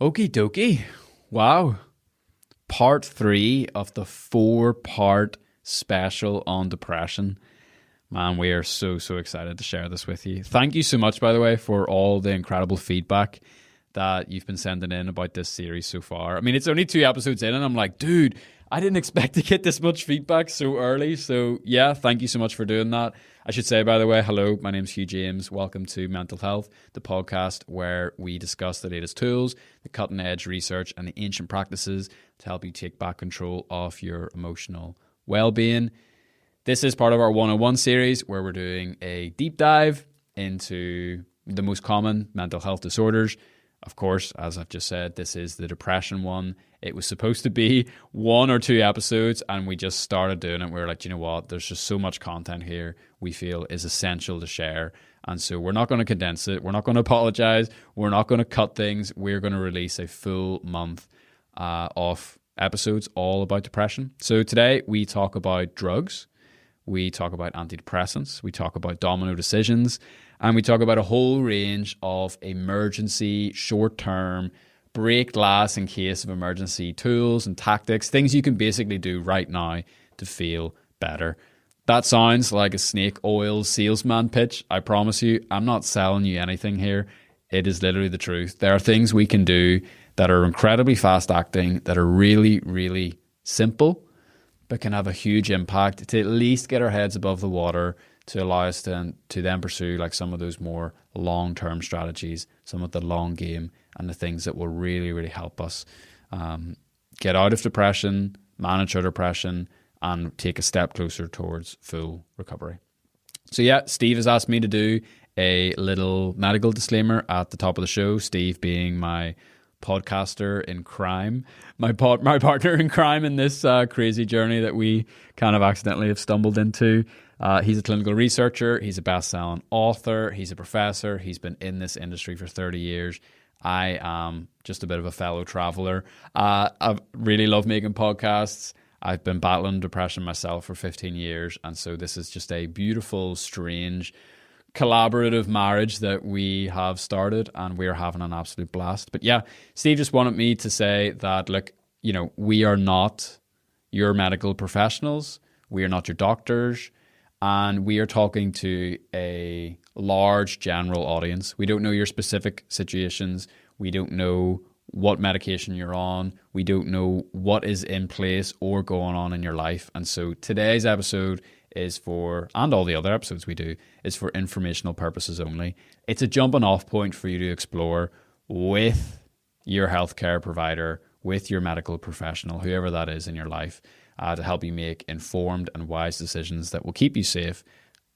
Okie dokie. Wow. Part 3 of the 4-part special on depression. Man, we are so excited to share this with you. Thank you so much, by the way, for all the incredible feedback that you've been sending in about this series so far. I mean, it's only 2 episodes in, and I'm like, dude, I didn't expect to get this much feedback so early. So, yeah, thank you so much for doing that. I should say, by the way, hello, my name's Hugh James. Welcome to Mental Health, the podcast where we discuss the latest tools, the cutting edge research, and the ancient practices to help you take back control of your emotional well-being. This is part of our 101 series where we're doing a deep dive into the most common mental health disorders. Of course, as I've just said, this is the depression one. It was supposed to be 1 or 2 episodes, and we just started doing it. We were like, you know what? There's just so much content here we feel is essential to share. And so we're not going to condense it. We're not going to apologize. We're not going to cut things. We're going to release a full month of episodes all about depression. So today we talk about drugs. We talk about antidepressants. We talk about domino decisions. And we talk about a whole range of emergency, short-term, break glass in case of emergency tools and tactics, things you can basically do right now to feel better. That sounds like a snake oil salesman pitch. I promise you, I'm not selling you anything here. It is literally the truth. There are things we can do that are incredibly fast-acting, that are really simple, but can have a huge impact to at least get our heads above the water, to allow us to then pursue like some of those more long-term strategies, some of the long game, and the things that will really help us get out of depression, manage our depression, and take a step closer towards full recovery. So yeah, Steve has asked me to do a little medical disclaimer at the top of the show, Steve being my podcaster in crime, my partner in crime in this crazy journey that we kind of accidentally have stumbled into. He's a clinical researcher. He's a best-selling author. He's a professor. He's been in this industry for 30 years. I am just a bit of a fellow traveler. I really love making podcasts. I've been battling depression myself for 15 years. And so this is just a beautiful, strange, collaborative marriage that we have started, and we're having an absolute blast. But yeah, Steve just wanted me to say that, look, you know, we are not your medical professionals. We are not your doctors. And we are talking to a large general audience. We don't know your specific situations. We don't know what medication you're on. We don't know what is in place or going on in your life. And so today's episode is for, and all the other episodes we do, is for informational purposes only. It's a jumping off point for you to explore with your healthcare provider, with your medical professional, whoever that is in your life, to help you make informed and wise decisions that will keep you safe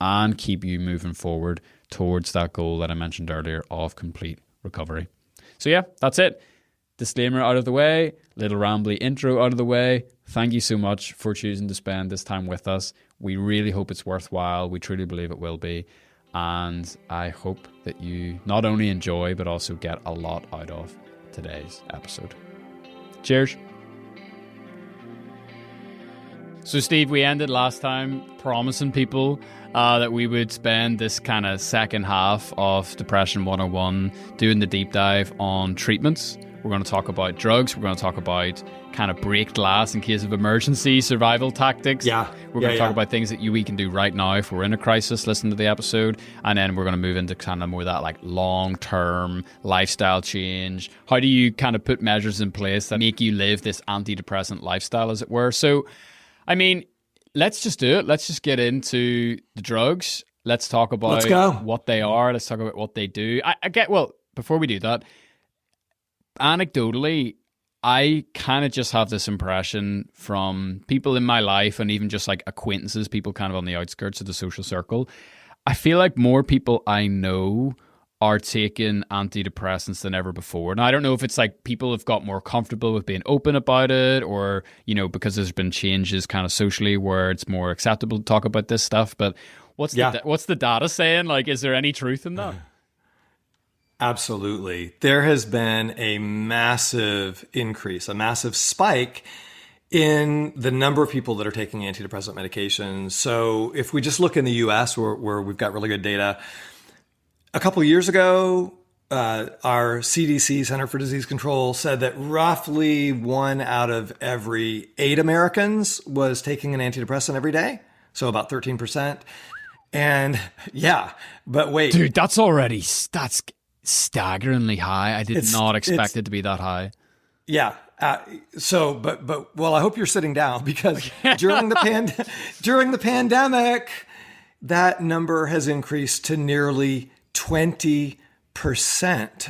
and keep you moving forward towards that goal that I mentioned earlier of complete recovery. So yeah, that's it. Disclaimer out of the way, little rambly intro out of the way. Thank you so much for choosing to spend this time with us. We really hope it's worthwhile. We truly believe it will be. And I hope that you not only enjoy, but also get a lot out of today's episode. Cheers. So Steve, we ended last time promising people that we would spend this kind of second half of Depression 101 doing the deep dive on treatments. We're going to talk about drugs. We're going to talk about kind of break glass in case of emergency, survival tactics. We're going to talk about things that we can do right now if we're in a crisis. Listen to the episode. And then we're going to move into kind of more that like long-term lifestyle change. How do you kind of put measures in place that make you live this antidepressant lifestyle, as it were? So, I mean, let's just do it. Let's just get into the drugs. Let's talk about what they are. Let's talk about what they do. Well, before we do that, anecdotally, I kind of just have this impression from people in my life and even just like acquaintances, people kind of on the outskirts of the social circle. I feel like more people I know are taking antidepressants than ever before. Now, I don't know if it's like people have got more comfortable with being open about it, or, you know, because there's been changes kind of socially where it's more acceptable to talk about this stuff. But what's the data saying? Like, is there any truth in that? Absolutely. There has been a massive increase, a massive spike in the number of people that are taking antidepressant medications. So if we just look in the US where we've got really good data, a couple of years ago, our CDC, Center for Disease Control, said that roughly 1 out of every 8 Americans was taking an antidepressant every day. So about 13%. And yeah, but wait. Dude, that's staggeringly high. I did not expect it to be that high. Yeah. Well, I hope you're sitting down, because during the pandemic, that number has increased to nearly 20%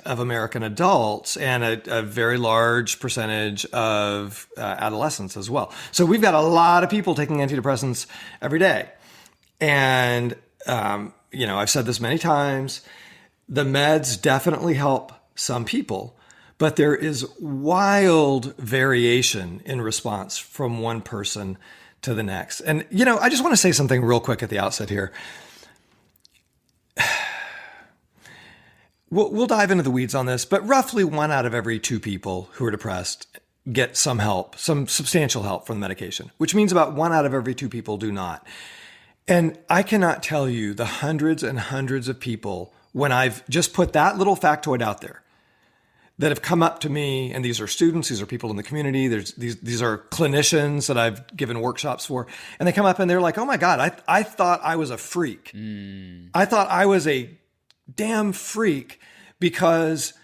of American adults, and a very large percentage of adolescents as well. So we've got a lot of people taking antidepressants every day. And, I've said this many times, the meds definitely help some people, but there is wild variation in response from one person to the next. And, I just want to say something real quick at the outset here. We'll dive into the weeds on this, but roughly 1 out of every 2 people who are depressed get some help, some substantial help from the medication, which means about 1 out of every 2 people do not. And I cannot tell you the hundreds and hundreds of people, when I've just put that little factoid out there, that have come up to me, and these are students, these are people in the community, these are clinicians that I've given workshops for, and they come up and they're like, oh my God, I thought I was a freak. I thought I was a damn freak, because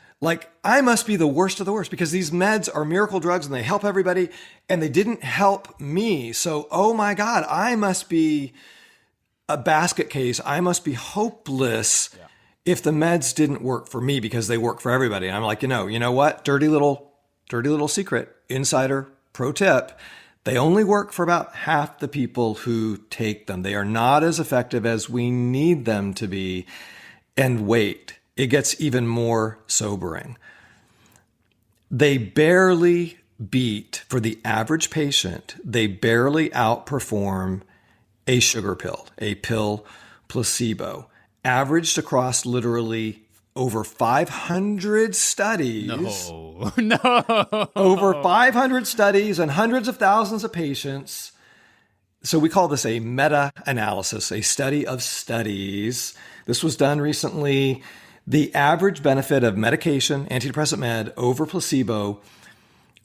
I must be the worst of the worst, because these meds are miracle drugs and they help everybody, and they didn't help me. So, oh my God, I must be a basket case. I must be hopeless if the meds didn't work for me, because they work for everybody. And I'm like, you know what? Dirty little secret, insider pro tip. They only work for about half the people who take them. They are not as effective as we need them to be. And wait, it gets even more sobering. They barely beat, for the average patient, they barely outperform a sugar pill, a pill placebo, averaged across literally over 500 studies. No. Over 500 studies and hundreds of thousands of patients. So we call this a meta-analysis, a study of studies. This was done recently. The average benefit of medication, antidepressant med, over placebo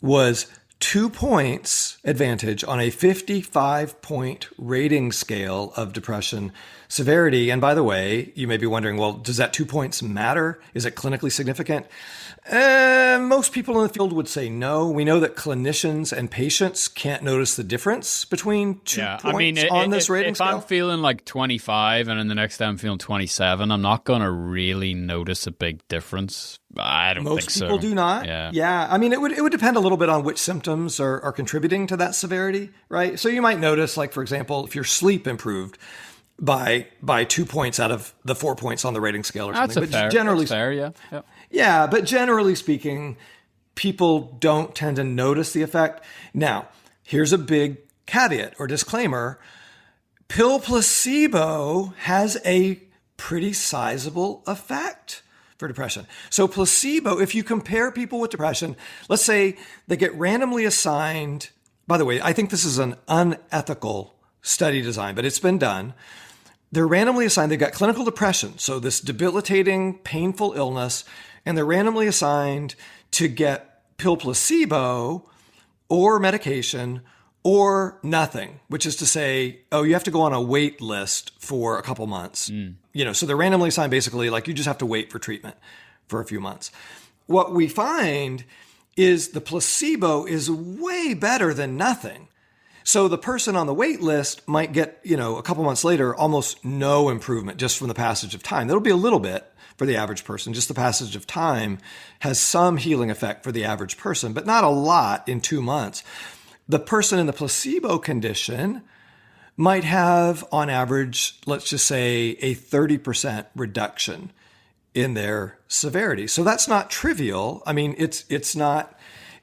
was 2 points advantage on a 55-point rating scale of depression severity. And by the way, you may be wondering, well, does that 2 points matter? Is it clinically significant? Most people in the field would say no. We know that clinicians and patients can't notice the difference between 2 points on this rating scale. If I'm feeling like 25 and then the next day I'm feeling 27, I'm not going to really notice a big difference. I don't think so. Most people do not. Yeah. I mean, it would depend a little bit on which symptoms are contributing to that severity, right? So you might notice, like, for example, if your sleep improved by 2 points out of the 4 points on the rating scale or something. That's fair, yeah. Yeah, but generally speaking, people don't tend to notice the effect. Now, here's a big caveat or disclaimer. Pill placebo has a pretty sizable effect for depression. So placebo, if you compare people with depression, let's say they get randomly assigned, by the way, I think this is an unethical study design, but it's been done. They're randomly assigned, they've got clinical depression, so this debilitating, painful illness, and they're randomly assigned to get pill placebo or medication or nothing, which is to say, you have to go on a wait list for a couple months. So they're randomly assigned, basically, like, you just have to wait for treatment for a few months. What we find is the placebo is way better than nothing. So the person on the wait list might get, a couple months later, almost no improvement just from the passage of time. There'll be a little bit for the average person. Just the passage of time has some healing effect for the average person, but not a lot in 2 months. The person in the placebo condition might have, on average, let's just say, a 30% reduction in their severity. So that's not trivial. I mean, it's not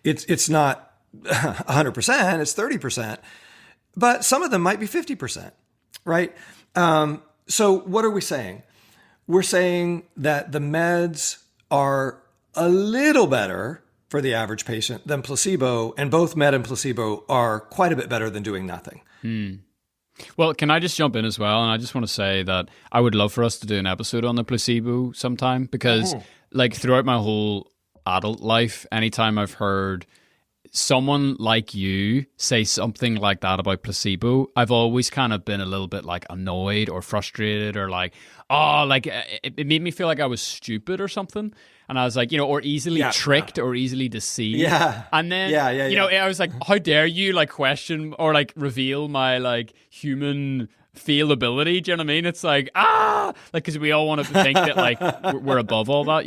100%, it's 30%, but some of them might be 50%, right? So what are we saying? We're saying that the meds are a little better for the average patient than placebo, and both med and placebo are quite a bit better than doing nothing. Well, can I just jump in as well? And I just want to say that I would love for us to do an episode on the placebo sometime, because like throughout my whole adult life, anytime I've heard someone like you say something like that about placebo, I've always kind of been a little bit like annoyed or frustrated or like, oh, like it made me feel like I was stupid or something. And I was like, or easily tricked or easily deceived. Yeah. And then, I was like, how dare you like question or like reveal my like human feelability? Do you know what I mean? It's like, like, because we all want to think that like we're above all that,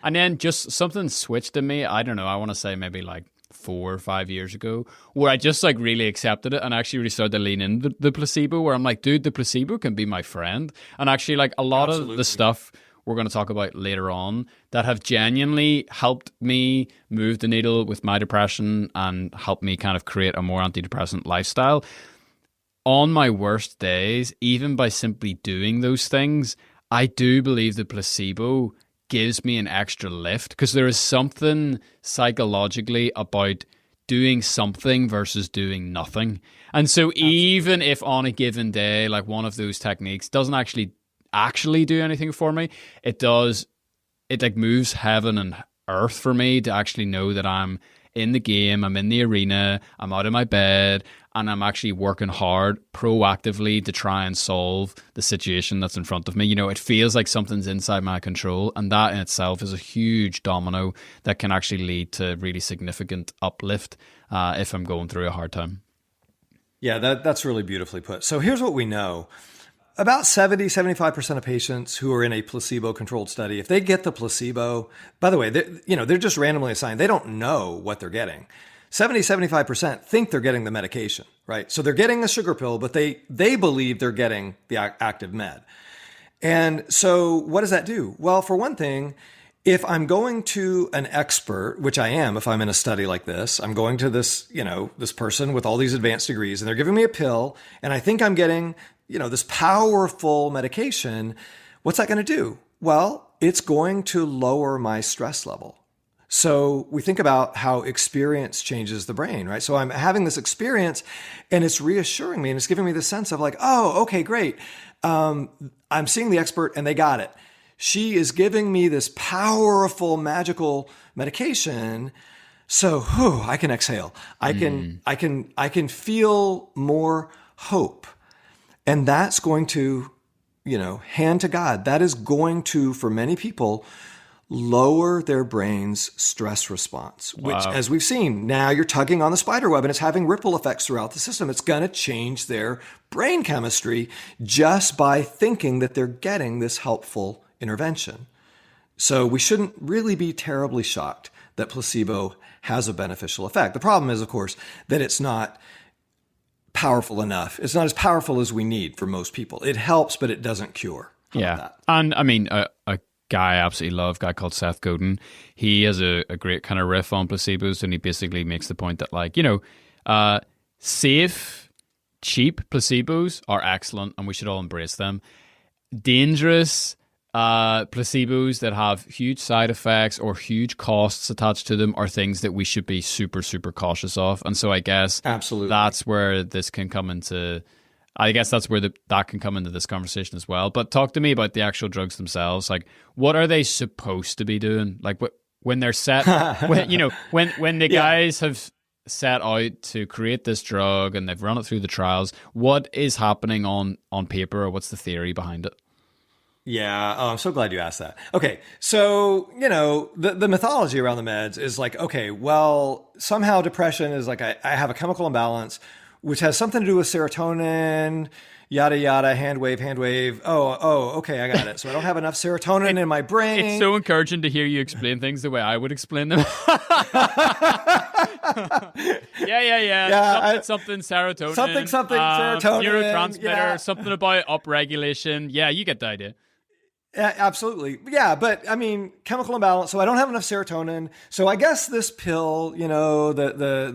And then just something switched in me. I don't know. I want to say maybe like 4 or 5 years ago, where I just like really accepted it and actually really started to lean into the placebo, where I'm like, dude, the placebo can be my friend. And actually, like a lot of the stuff we're going to talk about later on that have genuinely helped me move the needle with my depression and helped me kind of create a more antidepressant lifestyle. On my worst days, even by simply doing those things, I do believe the placebo gives me an extra lift, because there is something psychologically about doing something versus doing nothing. And so even if on a given day, like one of those techniques doesn't actually do anything for me, it like moves heaven and earth for me to actually know that I'm in the game, I'm in the arena, I'm out of my bed, and I'm actually working hard proactively to try and solve the situation that's in front of me. It feels like something's inside my control, and that in itself is a huge domino that can actually lead to really significant uplift if I'm going through a hard time. Yeah, that's really beautifully put. So here's what we know. About 70-75% of patients who are in a placebo-controlled study, if they get the placebo, by the way, they're just randomly assigned. They don't know what they're getting. 70-75% think they're getting the medication, right? So they're getting a sugar pill, but they believe they're getting the active med. And so what does that do? Well, for one thing, if I'm going to an expert, which I am, if I'm in a study like this, I'm going to this, this person with all these advanced degrees, and they're giving me a pill, and I think I'm getting this powerful medication, what's that going to do? Well, it's going to lower my stress level. So we think about how experience changes the brain, right? So I'm having this experience and it's reassuring me and it's giving me the sense of like, oh, okay, great. I'm seeing the expert and they got it. She is giving me this powerful, magical medication. So I can exhale. I can feel more hope. And that's going to, hand to God. That is going to, for many people, lower their brain's stress response, which, as we've seen, now you're tugging on the spider web and it's having ripple effects throughout the system. It's going to change their brain chemistry just by thinking that they're getting this helpful intervention. So we shouldn't really be terribly shocked that placebo has a beneficial effect. The problem is, of course, that it's not powerful enough. It's not as powerful as we need for most people. It helps, but it doesn't cure. How about that? And I mean, a guy I absolutely love, a guy called Seth Godin, he has a great kind of riff on placebos, and he basically makes the point that like, safe, cheap placebos are excellent and we should all embrace them. Dangerous placebos that have huge side effects or huge costs attached to them are things that we should be super, super cautious of. And so I guess absolutely that's where this can come into, that can come into this conversation as well. But talk to me about the actual drugs themselves. Like, what are they supposed to be doing? Like, when they're set, when the guys have set out to create this drug and they've run it through the trials, what is happening on paper, or what's the theory behind it? Yeah. Oh, I'm so glad you asked that. Okay. So, the mythology around the meds is like, okay, well, somehow depression is like, I have a chemical imbalance, which has something to do with serotonin, yada, yada, hand wave. Oh, okay. I got it. So I don't have enough serotonin in my brain. It's so encouraging to hear you explain things the way I would explain them. Yeah. Something serotonin. Something serotonin. Neurotransmitter, something about upregulation. Yeah, you get the idea. Yeah, absolutely. Yeah, but I mean, chemical imbalance. So I don't have enough serotonin. So I guess this pill, the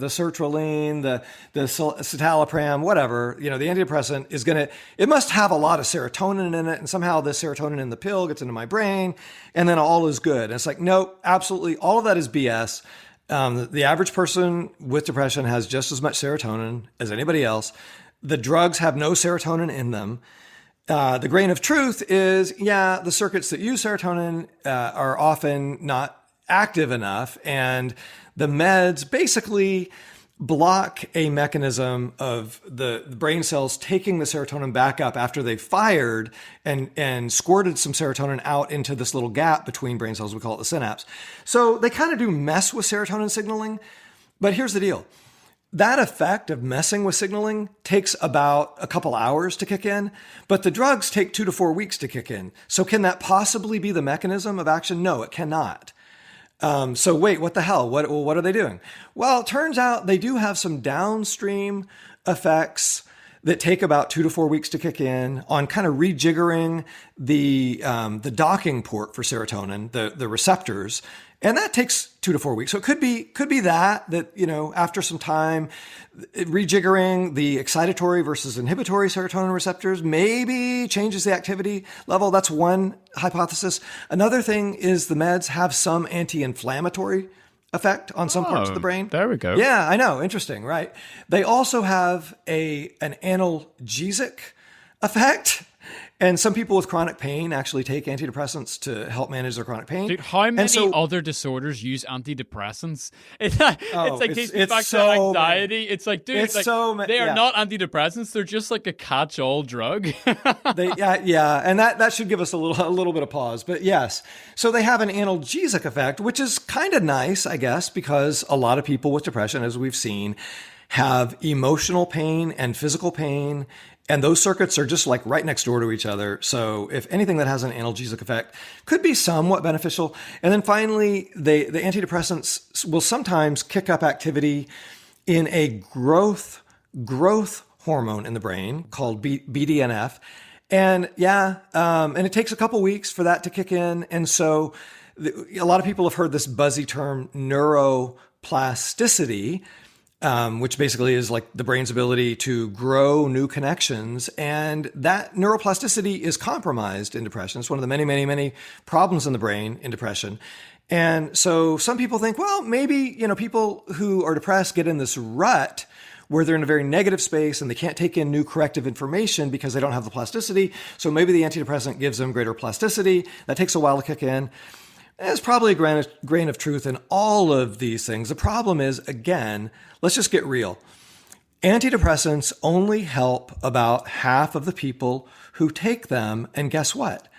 sertraline, the citalopram, whatever, the antidepressant is it must have a lot of serotonin in it. And somehow the serotonin in the pill gets into my brain and then all is good. And it's like, no, absolutely. All of that is BS. The average person with depression has just as much serotonin as anybody else. The drugs have no serotonin in them. The grain of truth is, yeah, the circuits that use serotonin are often not active enough, and the meds basically block a mechanism of the brain cells taking the serotonin back up after they've fired and squirted some serotonin out into this little gap between brain cells. We call it the synapse. So they kind of do mess with serotonin signaling. But here's the deal. That effect of messing with signaling takes about a couple hours to kick in, but the drugs take 2 to 4 weeks to kick in. So can that possibly be the mechanism of action? No, it cannot. So wait, what the hell? What are they doing? Well, it turns out they do have some downstream effects that take about 2 to 4 weeks to kick in on kind of rejiggering the docking port for serotonin, the receptors. And that takes 2 to 4 weeks. So it could be that, after some time, rejiggering the excitatory versus inhibitory serotonin receptors maybe changes the activity level. That's one hypothesis. Another thing is the meds have some anti-inflammatory effect on some parts of the brain. There we go. Yeah, I know. Interesting, right? They also have an analgesic effect. And some people with chronic pain actually take antidepressants to help manage their chronic pain. Dude, how many other disorders use antidepressants? It's like takes me back to anxiety. It's like, dude, they are not antidepressants. They're just like a catch-all drug. And that should give us a little bit of pause. But yes, so they have an analgesic effect, which is kind of nice, I guess, because a lot of people with depression, as we've seen, have emotional pain and physical pain. And those circuits are just like right next door to each other. So if anything that has an analgesic effect could be somewhat beneficial. And then finally, the antidepressants will sometimes kick up activity in a growth hormone in the brain called BDNF. And and it takes a couple weeks for that to kick in. And so a lot of people have heard this buzzy term neuroplasticity, which basically is like the brain's ability to grow new connections. And that neuroplasticity is compromised in depression. It's one of the many, many, many problems in the brain in depression. And so some people think, well, maybe, people who are depressed get in this rut where they're in a very negative space and they can't take in new corrective information because they don't have the plasticity. So maybe the antidepressant gives them greater plasticity. That takes a while to kick in. There's probably a grain of truth in all of these things. The problem is, again, let's just get real. Antidepressants only help about half of the people who take them. And guess what?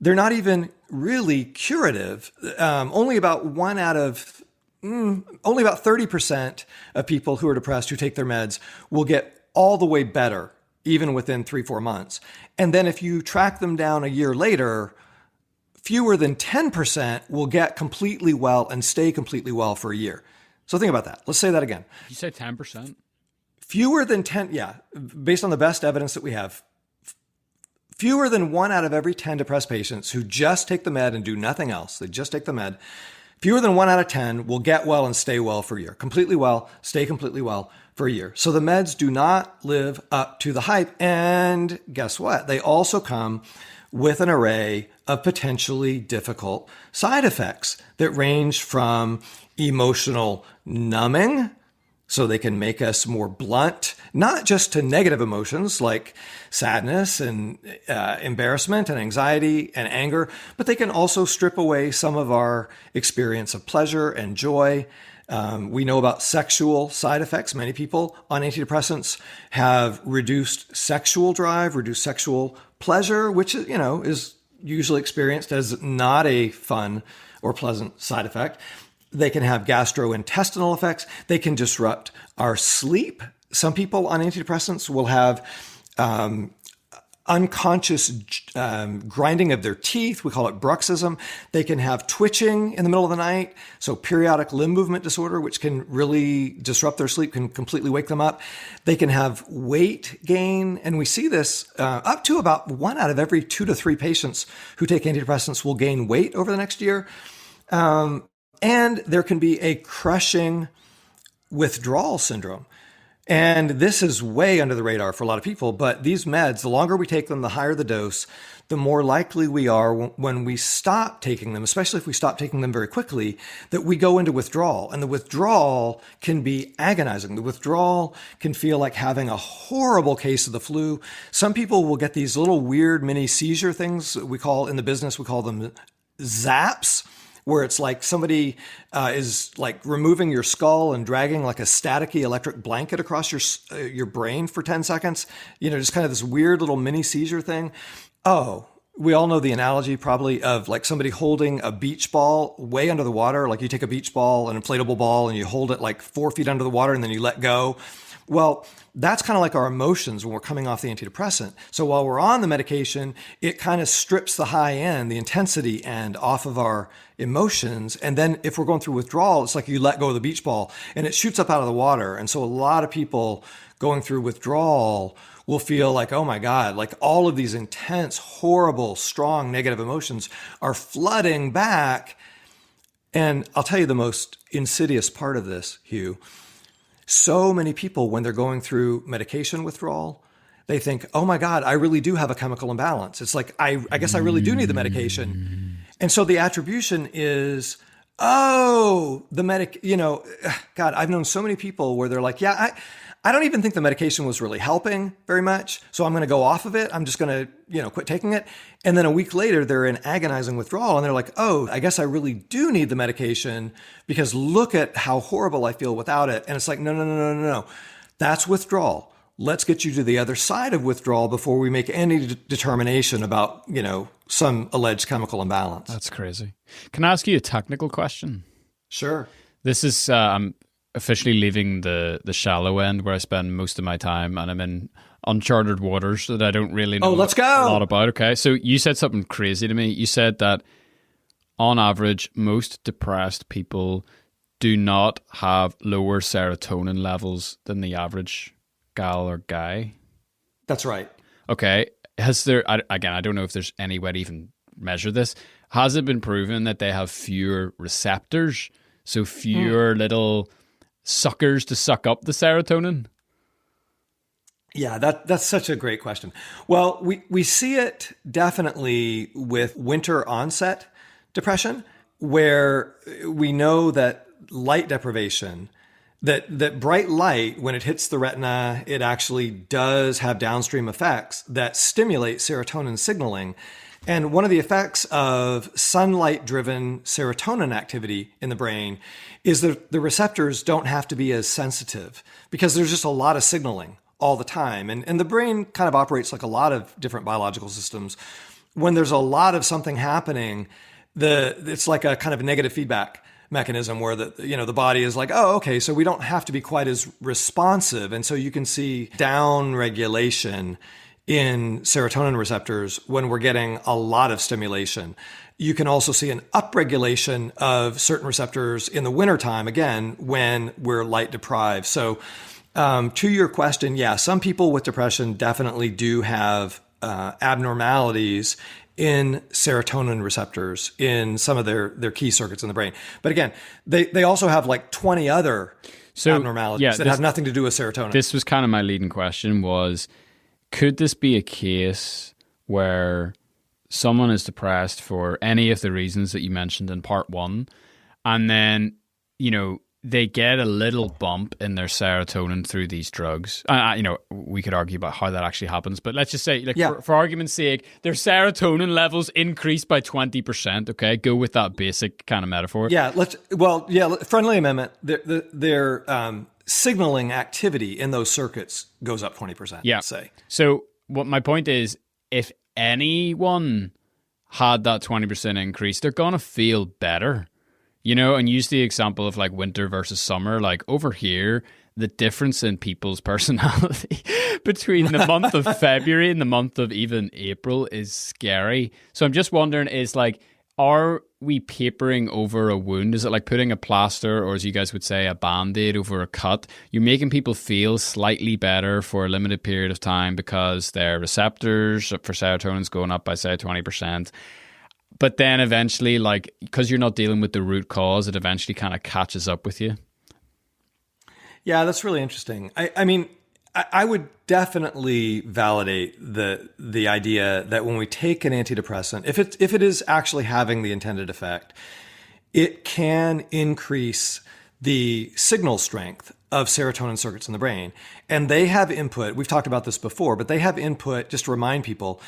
They're not even really curative. Only about 30% of people who are depressed who take their meds will get all the way better, even within 3-4 months. And then if you track them down a year later, fewer than 10% will get completely well and stay completely well for a year. So think about that. Let's say that again. You said 10%? Fewer than 10, based on the best evidence that we have, fewer than 1 out of every 10 depressed patients who just take the med and do nothing else, they just take the med, fewer than 1 out of 10 will get well and stay well for a year. Completely well, stay completely well for a year. So the meds do not live up to the hype. And guess what? They also come with an array of potentially difficult side effects that range from emotional numbing, so they can make us more blunt, not just to negative emotions like sadness and embarrassment and anxiety and anger, but they can also strip away some of our experience of pleasure and joy. We know about sexual side effects. Many people on antidepressants have reduced sexual drive, reduced sexual pleasure, which is usually experienced as not a fun or pleasant side effect. They can have gastrointestinal effects. They can disrupt our sleep. Some people on antidepressants will have unconscious grinding of their teeth. We call it bruxism. They can have twitching in the middle of the night. So periodic limb movement disorder, which can really disrupt their sleep, can completely wake them up. They can have weight gain. And we see this up to about 1 out of every 2 to 3 patients who take antidepressants will gain weight over the next year. And there can be a crushing withdrawal syndrome. And this is way under the radar for a lot of people, but these meds, the longer we take them, the higher the dose, the more likely we are when we stop taking them, especially if we stop taking them very quickly, that we go into withdrawal. And the withdrawal can be agonizing. The withdrawal can feel like having a horrible case of the flu. Some people will get these little weird mini seizure things we call in the business, we call them zaps, where it's like somebody is like removing your skull and dragging like a staticky electric blanket across your brain for 10 seconds. Just kind of this weird little mini seizure thing. Oh, we all know the analogy probably of like somebody holding a beach ball way under the water. Like you take a beach ball, an inflatable ball, and you hold it like 4 feet under the water and then you let go. Well, that's kind of like our emotions when we're coming off the antidepressant. So while we're on the medication, it kind of strips the high end, the intensity end off of our emotions. And then if we're going through withdrawal, it's like you let go of the beach ball and it shoots up out of the water. And so a lot of people going through withdrawal will feel like, oh my God, like all of these intense, horrible, strong negative emotions are flooding back. And I'll tell you the most insidious part of this, Hugh. So many people, when they're going through medication withdrawal, they think, oh my God, I really do have a chemical imbalance. It's like, I guess I really do need the medication. And so the attribution is, oh, God, I've known so many people where they're like, yeah, I don't even think the medication was really helping very much. So I'm going to go off of it. I'm just going to, quit taking it. And then a week later, they're in agonizing withdrawal and they're like, oh, I guess I really do need the medication because look at how horrible I feel without it. And it's like, no. That's withdrawal. Let's get you to the other side of withdrawal before we make any determination about, some alleged chemical imbalance. That's crazy. Can I ask you a technical question? Sure. This is, I'm officially leaving the shallow end where I spend most of my time, and I'm in uncharted waters that I don't really know let's go. a lot about. Okay, so you said something crazy to me. You said that on average, most depressed people do not have lower serotonin levels than the average gal or guy. That's right. Okay. I don't know if there's any way to even measure this. Has it been proven that they have fewer receptors? So fewer little suckers to suck up the serotonin? Yeah, that's such a great question. Well, we see it definitely with winter onset depression, where we know that light deprivation, that bright light, when it hits the retina, it actually does have downstream effects that stimulate serotonin signaling. And one of the effects of sunlight-driven serotonin activity in the brain is that the receptors don't have to be as sensitive because there's just a lot of signaling all the time. And the brain kind of operates like a lot of different biological systems. When there's a lot of something happening, it's like a kind of negative feedback mechanism where the body is like, oh, okay, so we don't have to be quite as responsive. And so you can see down regulation in serotonin receptors when we're getting a lot of stimulation. You can also see an upregulation of certain receptors in the wintertime, again, when we're light deprived. So to your question, yeah, some people with depression definitely do have abnormalities in serotonin receptors in some of their key circuits in the brain. But again, they also have like 20 other abnormalities that have nothing to do with serotonin. This was kind of my leading question was, could this be a case where someone is depressed for any of the reasons that you mentioned in part one, and then, they get a little bump in their serotonin through these drugs? We could argue about how that actually happens, but let's just say, for argument's sake, their serotonin levels increase by 20%. Okay, go with that basic kind of metaphor. Yeah, friendly amendment. Their signaling activity in those circuits goes up 20%. Yeah. Say. So what my point is, if anyone had that 20% increase, they're gonna feel better. And use the example of like winter versus summer. Like over here, the difference in people's personality between the month of February and the month of even April is scary. So I'm just wondering, are we papering over a wound? Is it like putting a plaster, or as you guys would say, a Band-Aid over a cut? You're making people feel slightly better for a limited period of time because their receptors for serotonin is going up by, say, 20%. But then eventually, because you're not dealing with the root cause, it eventually kind of catches up with you. Yeah, that's really interesting. I mean, I would definitely validate the idea that when we take an antidepressant, if it is actually having the intended effect, it can increase the signal strength of serotonin circuits in the brain. And they have input, we've talked about this before, but they have input, just to remind people,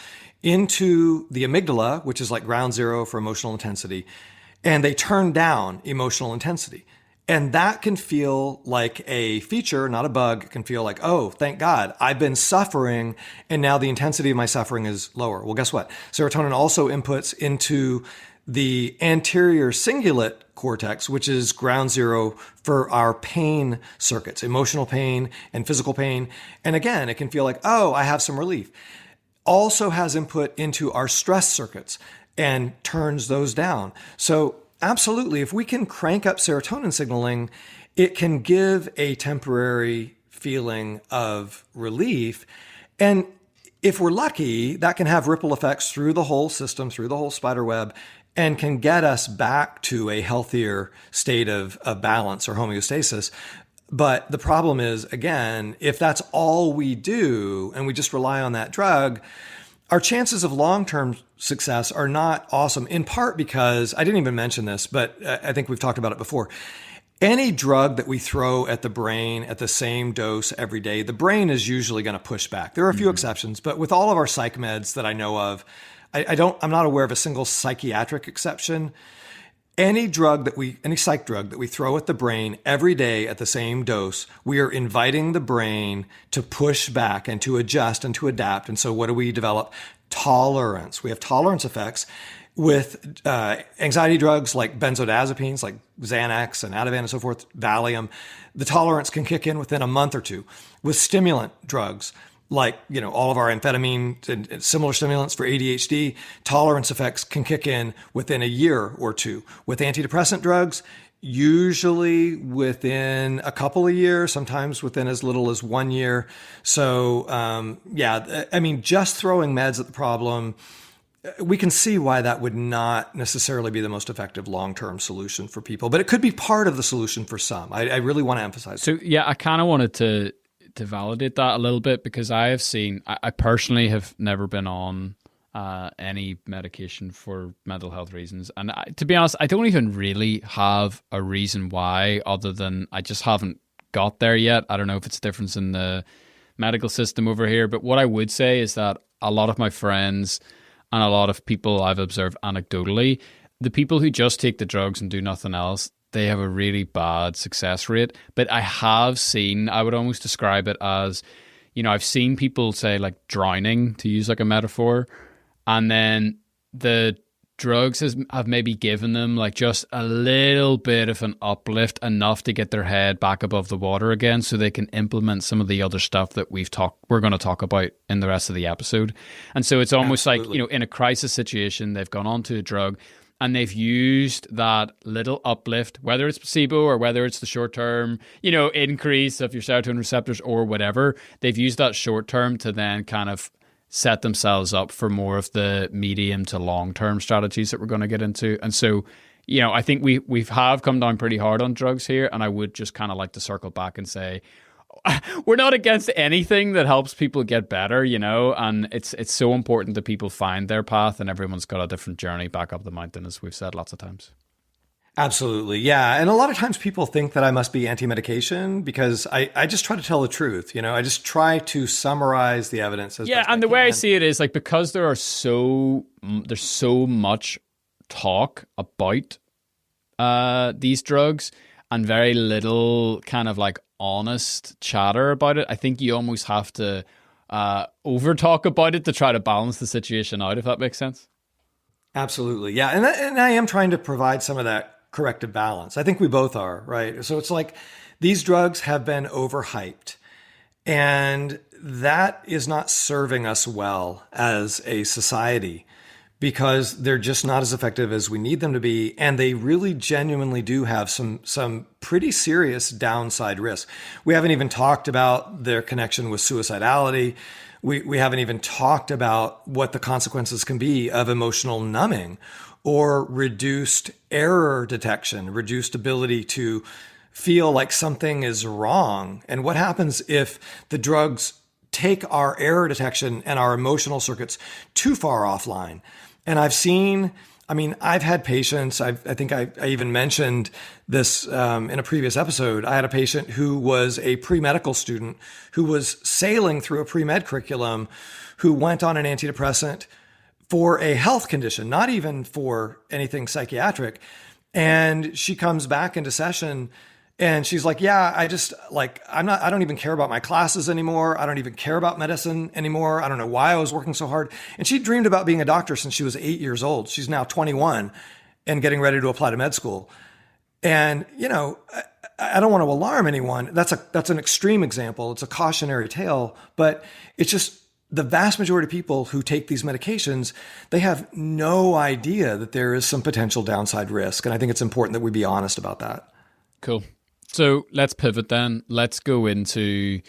into the amygdala, which is like ground zero for emotional intensity, and they turn down emotional intensity. And that can feel like a feature, not a bug. It can feel like, oh, thank God, I've been suffering, and now the intensity of my suffering is lower. Well, guess what? Serotonin also inputs into the anterior cingulate cortex, which is ground zero for our pain circuits, emotional pain and physical pain. And again, it can feel like, oh, I have some relief. Also has input into our stress circuits and turns those down. So absolutely, if we can crank up serotonin signaling, it can give a temporary feeling of relief. And if we're lucky, that can have ripple effects through the whole system, through the whole spider web, and can get us back to a healthier state of balance or homeostasis. But the problem is, again, if that's all we do and we just rely on that drug, our chances of long-term success are not awesome, in part because, I didn't even mention this, but I think we've talked about it before. Any drug that we throw at the brain at the same dose every day, the brain is usually going to push back. There are a few exceptions, but with all of our psych meds that I know of, I'm not aware of a single psychiatric exception. Any psych drug that we throw at the brain every day at the same dose, we are inviting the brain to push back and to adjust and to adapt. And so what do we develop? Tolerance. We have tolerance effects with anxiety drugs like benzodiazepines, like Xanax and Ativan and so forth, Valium. The tolerance can kick in within a month or two. With stimulant drugs, like, all of our amphetamine and similar stimulants for ADHD, tolerance effects can kick in within a year or two. With antidepressant drugs, usually within a couple of years, sometimes within as little as 1 year. So, just throwing meds at the problem, we can see why that would not necessarily be the most effective long-term solution for people, but it could be part of the solution for some. I really want to emphasize that. So, I kind of wanted to validate that a little bit, because I personally have never been on any medication for mental health reasons. And to be honest, I don't even really have a reason why, other than I just haven't got there yet. I don't know if it's a difference in the medical system over here, but what I would say is that a lot of my friends and a lot of people I've observed anecdotally, the people who just take the drugs and do nothing else, they have a really bad success rate. But I have seen, I would almost describe it as, I've seen people say like drowning, to use like a metaphor, and then the drugs have maybe given them like just a little bit of an uplift, enough to get their head back above the water again, so they can implement some of the other stuff that we're going to talk about in the rest of the episode. And so it's almost Absolutely. Like, in a crisis situation, they've gone on to a drug, and they've used that little uplift, whether it's placebo or whether it's the short-term, increase of your serotonin receptors or whatever. They've used that short-term to then kind of set themselves up for more of the medium to long-term strategies that we're going to get into. And so, I think we have come down pretty hard on drugs here, and I would just kind of like to circle back and say, we're not against anything that helps people get better, and it's so important that people find their path, and everyone's got a different journey back up the mountain, as we've said lots of times. Absolutely. Yeah. And a lot of times people think that I must be anti-medication because I just try to tell the truth. I just try to summarize the evidence as best and the I way can. I see it is like, because there's so much talk about these drugs and very little kind of like honest chatter about it, I think you almost have to over talk about it to try to balance the situation out, if that makes sense. Absolutely. Yeah. And I am trying to provide some of that corrective balance. I think we both are, right? So it's like these drugs have been overhyped, and that is not serving us well as a society, because they're just not as effective as we need them to be. And they really genuinely do have some pretty serious downside risks. We haven't even talked about their connection with suicidality. We haven't even talked about what the consequences can be of emotional numbing or reduced error detection, reduced ability to feel like something is wrong. And what happens if the drugs take our error detection and our emotional circuits too far offline? And I've had patients, I think I even mentioned this in a previous episode. I had a patient who was a pre-medical student who was sailing through a pre-med curriculum, who went on an antidepressant for a health condition, not even for anything psychiatric. And she comes back into session and she's like, yeah, I don't even care about my classes anymore. I don't even care about medicine anymore. I don't know why I was working so hard. And she dreamed about being a doctor since she was 8 years old. She's now 21 and getting ready to apply to med school. And, I don't want to alarm anyone. That's an extreme example. It's a cautionary tale, but it's just the vast majority of people who take these medications, they have no idea that there is some potential downside risk. And I think it's important that we be honest about that. Cool. So let's pivot then. Let's go into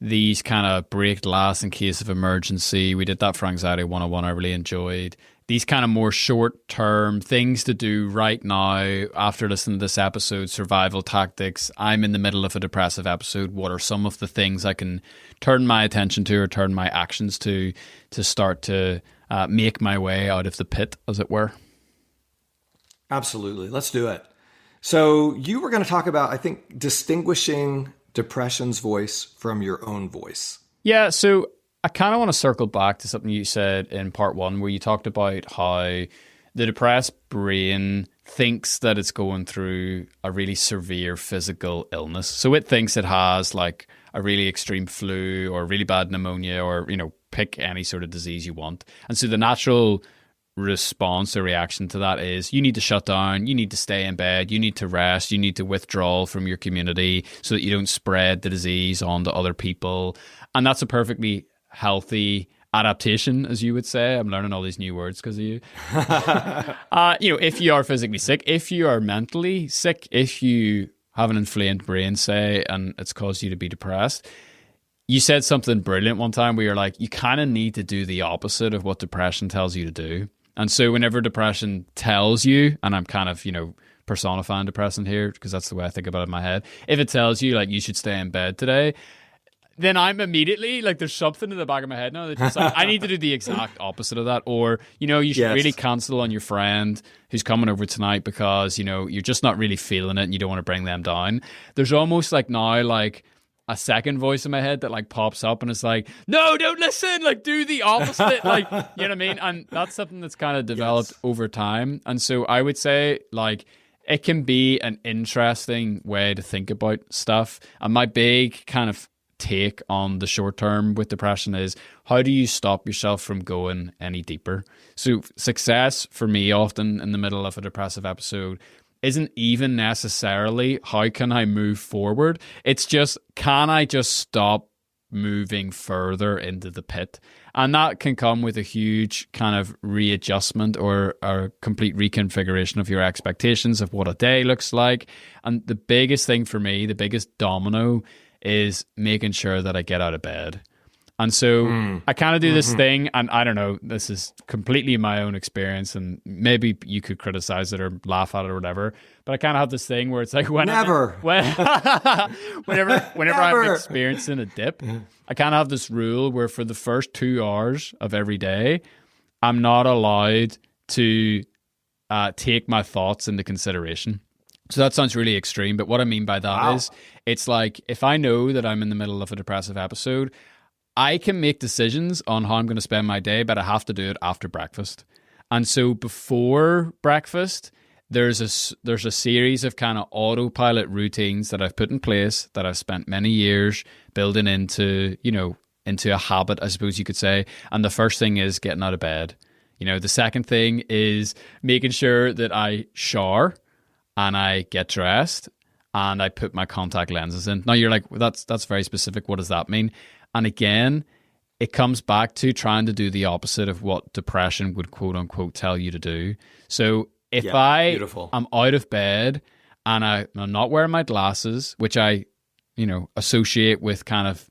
these kind of break glass in case of emergency. We did that for Anxiety 101. I really enjoyed these kind of more short-term things to do right now after listening to this episode, survival tactics. I'm in the middle of a depressive episode. What are some of the things I can turn my attention to or turn my actions to start to make my way out of the pit, as it were? Absolutely. Let's do it. So you were going to talk about, I think, distinguishing depression's voice from your own voice. Yeah, so I kind of want to circle back to something you said in part one, where you talked about how the depressed brain thinks that it's going through a really severe physical illness. So it thinks it has like a really extreme flu or really bad pneumonia or, pick any sort of disease you want. And so the natural response or reaction to that is you need to shut down, you need to stay in bed, you need to rest, you need to withdraw from your community so that you don't spread the disease onto other people. And that's a perfectly healthy adaptation, as you would say. I'm learning all these new words because of you. If you are physically sick, if you are mentally sick, if you have an inflamed brain, say, and it's caused you to be depressed, you said something brilliant one time where you're like, you kind of need to do the opposite of what depression tells you to do. And so whenever depression tells you, and I'm kind of, personifying depression here because that's the way I think about it in my head. If it tells you like you should stay in bed today, then I'm immediately like, there's something in the back of my head now that's just like, I need to do the exact opposite of that. Or, you should really cancel on your friend who's coming over tonight because, you're just not really feeling it and you don't want to bring them down. There's almost like now, like, a second voice in my head that like pops up and it's like, no, don't listen, like do the opposite. Like, you know what I mean? And that's something that's kind of developed over time. And so I would say like, it can be an interesting way to think about stuff. And my big kind of take on the short term with depression is how do you stop yourself from going any deeper? So success for me often in the middle of a depressive episode isn't even necessarily how can I move forward. It's just, can I just stop moving further into the pit? And that can come with a huge kind of readjustment or a complete reconfiguration of your expectations of what a day looks like. And the biggest thing for me, the biggest domino, is making sure that I get out of bed. And so I kind of do this thing, and I don't know, this is completely my own experience, and maybe you could criticize it or laugh at it or whatever, but I kind of have this thing where it's like whenever I'm experiencing a dip, I kind of have this rule where for the first 2 hours of every day, I'm not allowed to take my thoughts into consideration. So that sounds really extreme, but what I mean by that is it's like if I know that I'm in the middle of a depressive episode, I can make decisions on how I'm going to spend my day, but I have to do it after breakfast. And so before breakfast, there's a series of kind of autopilot routines that I've put in place that I've spent many years building into a habit, I suppose you could say. And the first thing is getting out of bed. The second thing is making sure that I shower and I get dressed and I put my contact lenses in. Now you're like, well, that's very specific. What does that mean? And again, it comes back to trying to do the opposite of what depression would quote unquote tell you to do. So if I'm out of bed and I'm not wearing my glasses, which I, associate with kind of,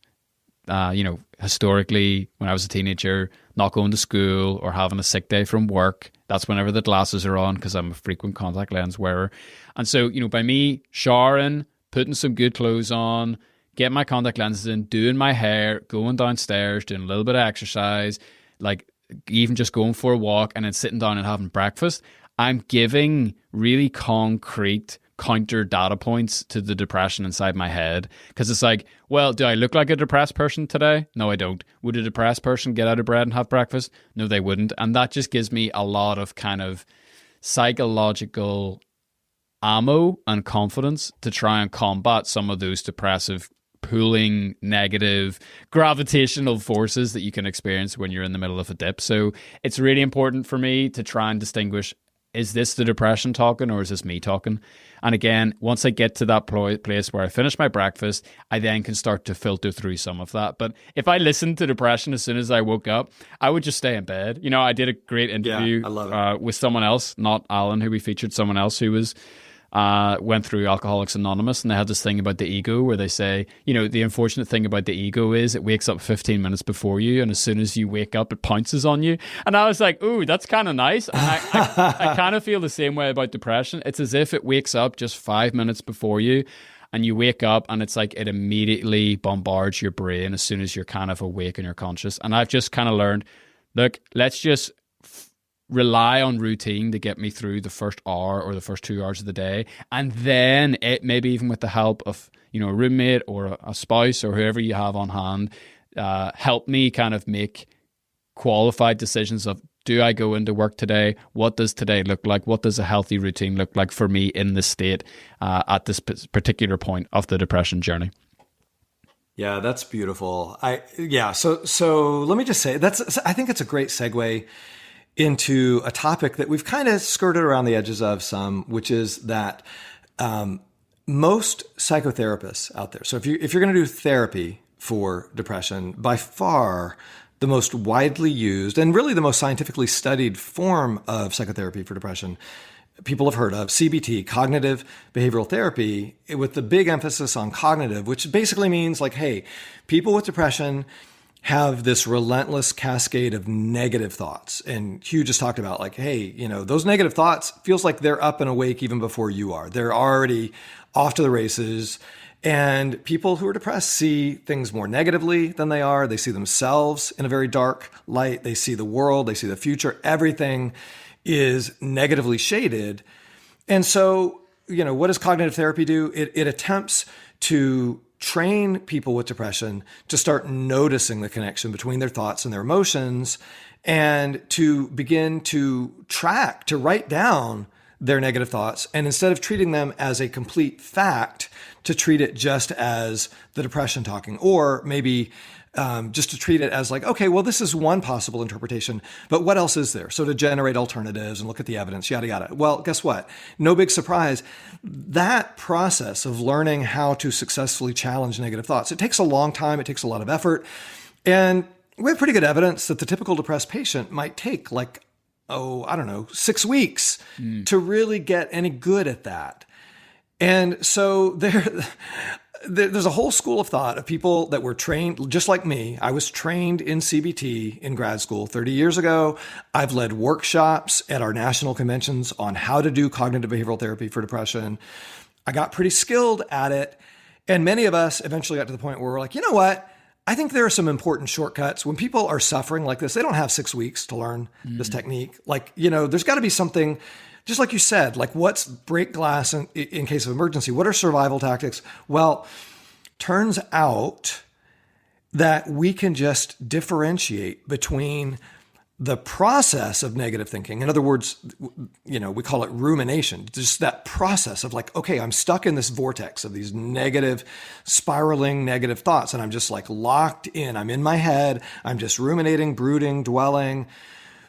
historically when I was a teenager, not going to school or having a sick day from work, that's whenever the glasses are on because I'm a frequent contact lens wearer. And so, by me showering, putting some good clothes on, getting my contact lenses in, doing my hair, going downstairs, doing a little bit of exercise, like even just going for a walk and then sitting down and having breakfast, I'm giving really concrete counter data points to the depression inside my head. Because it's like, well, do I look like a depressed person today? No, I don't. Would a depressed person get out of bed and have breakfast? No, they wouldn't. And that just gives me a lot of kind of psychological ammo and confidence to try and combat some of those depressive, pulling, negative, gravitational forces that you can experience when you're in the middle of a dip. So it's really important for me to try and distinguish, is this the depression talking or is this me talking? And again, once I get to that place where I finish my breakfast, I then can start to filter through some of that. But if I listened to depression as soon as I woke up, I would just stay in bed. You know, I did a great interview with someone else, not Alan, who we featured, someone else who was went through Alcoholics Anonymous, and they had this thing about the ego where they say, you know, the unfortunate thing about the ego is it wakes up 15 minutes before you, and as soon as you wake up, it pounces on you. And I was like, ooh, that's kind of nice. And I kind of feel the same way about depression. It's as if it wakes up just 5 minutes before you, and you wake up and it's like it immediately bombards your brain as soon as you're kind of awake and you're conscious. And I've just kind of learned, look, let's just rely on routine to get me through the first hour or the first 2 hours of the day, and then it maybe even with the help of, you know, a roommate or a spouse or whoever you have on hand, help me kind of make qualified decisions of, do I go into work today? What does today look like? What does a healthy routine look like for me in this state at this particular point of the depression journey? Yeah, that's beautiful. So let me just say, I think it's a great segue into a topic that we've kind of skirted around the edges of some, which is that most psychotherapists out there, so if you're going to do therapy for depression, by far the most widely used and really the most scientifically studied form of psychotherapy for depression, people have heard of CBT, Cognitive Behavioral Therapy, with the big emphasis on cognitive, which basically means like, hey, people with depression have this relentless cascade of negative thoughts. And Hugh just talked about like, hey, you know, those negative thoughts feels like they're up and awake even before you are. They're already off to the races. And people who are depressed see things more negatively than they are. They see themselves in a very dark light. They see the world. They see the future. Everything is negatively shaded. And so, you know, what does cognitive therapy do? It attempts to train people with depression to start noticing the connection between their thoughts and their emotions, and to begin to write down their negative thoughts. And instead of treating them as a complete fact, to treat it just as the depression talking, or maybe just to treat it as like, okay, well, this is one possible interpretation, but what else is there? So to generate alternatives and look at the evidence, yada, yada. Well, guess what? No big surprise. That process of learning how to successfully challenge negative thoughts, it takes a long time. It takes a lot of effort. And we have pretty good evidence that the typical depressed patient might take like, 6 weeks to really get any good at that. And so there's a whole school of thought of people that were trained, just like me. I was trained in CBT in grad school 30 years ago. I've led workshops at our national conventions on how to do cognitive behavioral therapy for depression. I got pretty skilled at it. And many of us eventually got to the point where we're like, you know what? I think there are some important shortcuts. When people are suffering like this, they don't have 6 weeks to learn this technique. Like, you know, there's got to be something, just like you said, like what's break glass in case of emergency? What are survival tactics? Well, turns out that we can just differentiate between the process of negative thinking. In other words, you know, we call it rumination, just that process of like, okay, I'm stuck in this vortex of these negative, spiraling negative thoughts. And I'm just like locked in. I'm in my head. I'm just ruminating, brooding, dwelling.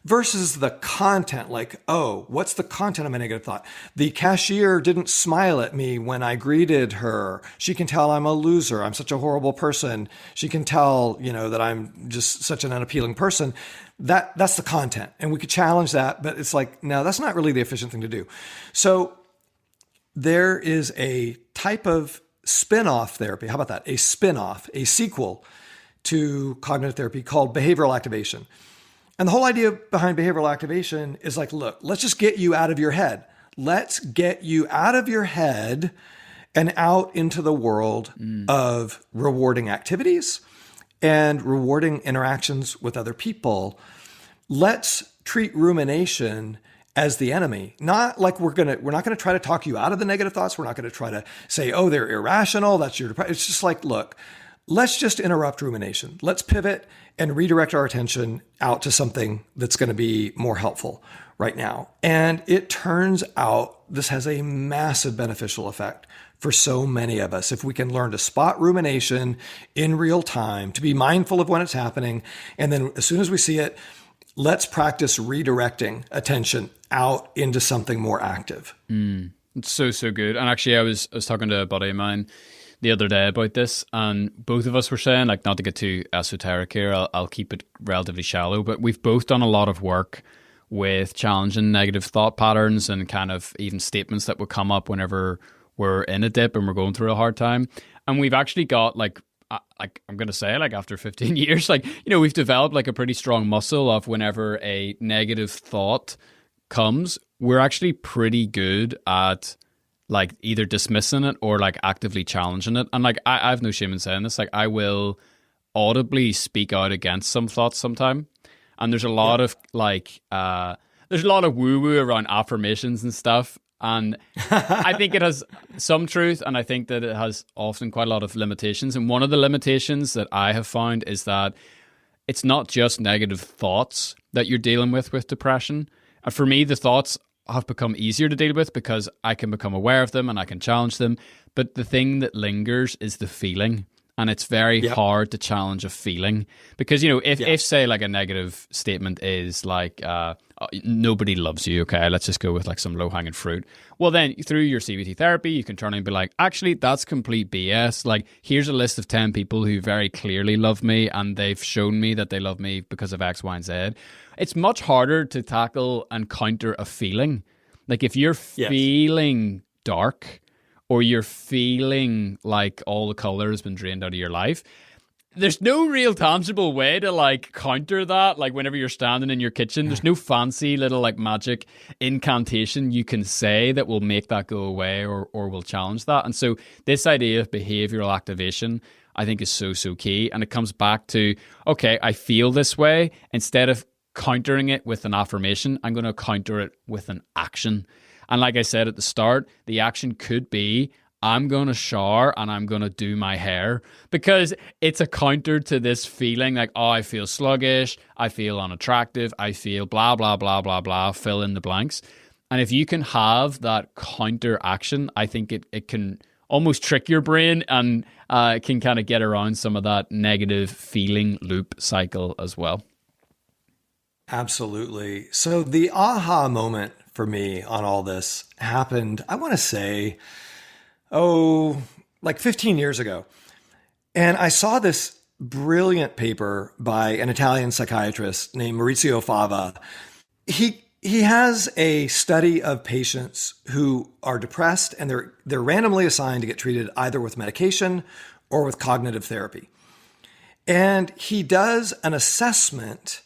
Versus the content, like, oh, what's the content of my negative thought? The cashier didn't smile at me when I greeted her. She can tell I'm a loser. I'm such a horrible person. She can tell, you know, that I'm just such an unappealing person. That's the content. And we could challenge that, but it's like, no, that's not really the efficient thing to do. So there is a type of spin-off therapy. How about that? A spin-off, a sequel to cognitive therapy called behavioral activation. And the whole idea behind behavioral activation is like, look, let's just get you out of your head. Let's get you out of your head and out into the world of rewarding activities and rewarding interactions with other people. Let's treat rumination as the enemy. Not like we're not going to try to talk you out of the negative thoughts. We're not going to try to say, oh, they're irrational. That's your depression. It's just like, look, let's just interrupt rumination. Let's pivot and redirect our attention out to something that's going to be more helpful right now. And it turns out this has a massive beneficial effect for so many of us. If we can learn to spot rumination in real time, to be mindful of when it's happening, and then as soon as we see it, let's practice redirecting attention out into something more active. It's so good. And actually, I was talking to a buddy of mine the other day about this, and both of us were saying, like, not to get too esoteric here, I'll keep it relatively shallow, but we've both done a lot of work with challenging negative thought patterns and kind of even statements that would come up whenever we're in a dip and we're going through a hard time. And we've actually got like I'm going to say, like, after 15 years, like, you know, we've developed like a pretty strong muscle of whenever a negative thought comes, we're actually pretty good at like either dismissing it or like actively challenging it. And like, I have no shame in saying this, like I will audibly speak out against some thoughts sometime. And there's a lot of like, there's a lot of woo-woo around affirmations and stuff. And I think it has some truth, and I think that it has often quite a lot of limitations. And one of the limitations that I have found is that it's not just negative thoughts that you're dealing with depression. And for me, the thoughts have become easier to deal with because I can become aware of them and I can challenge them. But the thing that lingers is the feeling. And it's very hard to challenge a feeling because, you know, if say like a negative statement is like, nobody loves you. Okay, let's just go with like some low hanging fruit. Well, then through your CBT therapy, you can turn and be like, actually, that's complete BS. Like, here's a list of 10 people who very clearly love me and they've shown me that they love me because of X, Y, and Z. It's much harder to tackle and counter a feeling. Like if you're feeling dark, or you're feeling like all the color has been drained out of your life, there's no real tangible way to like counter that. Like whenever you're standing in your kitchen, there's no fancy little like magic incantation you can say that will make that go away or will challenge that. And so this idea of behavioral activation, I think, is so key. And it comes back to, okay, I feel this way. Instead of countering it with an affirmation, I'm going to counter it with an action. And like I said at the start, the action could be, I'm going to shower and I'm going to do my hair, because it's a counter to this feeling like, oh, I feel sluggish, I feel unattractive, I feel blah, blah, blah, blah, blah, fill in the blanks. And if you can have that counter action, I think it can almost trick your brain and it can kind of get around some of that negative feeling loop cycle as well. Absolutely. So the aha moment for me on all this happened, I want to say, like 15 years ago. And I saw this brilliant paper by an Italian psychiatrist named Maurizio Fava. He has a study of patients who are depressed and they're randomly assigned to get treated either with medication or with cognitive therapy. And he does an assessment,